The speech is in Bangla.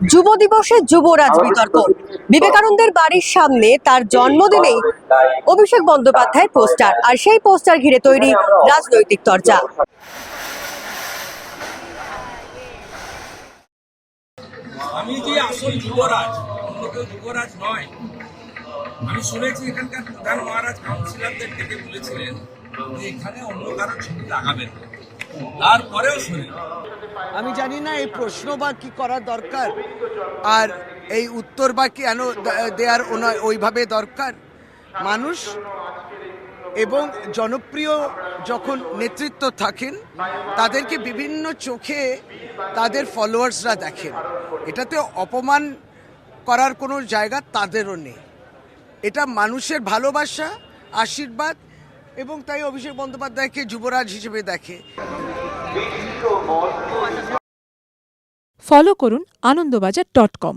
যুব দিবসে যুবরাজ বিতর্ক। বিবেকানন্দের বাড়ির সামনে তার জন্মদিনেই অভিষেক বন্দ্যোপাধ্যায়ের পোস্টার, আর সেই পোস্টার ঘিরে তৈরি রাজনৈতিক চর্চা। আমি যে আসল যুবরাজ, অন্য কেউ যুবরাজ নয়। আমি শুনেছি এখানকার প্রধান মহারাজ কাউন্সিলরদের ডেকে বলেছিলেন যে এখানে অন্য কারো ছবি লাগাবেন না। তারপরেও শুনি আমি জানি না এই প্রশ্ন বা কি করা দরকার, আর এই উত্তর বা কি দেওয়ার ওইভাবে দরকার। মানুষ এবং জনপ্রিয় যখন নেতৃত্ব থাকেন তাদেরকে বিভিন্ন চোখে তাদের ফলোয়ার্সরা দেখেন। এটাতে অপমান করার কোনো জায়গা তাদেরও নেই। এটা মানুষের ভালোবাসা, আশীর্বাদ, এবং তাই অভিষেক বন্দ্যোপাধ্যায়কে যুবরাজ হিসেবে দেখে। ফলো করুন আনন্দবাজার.com।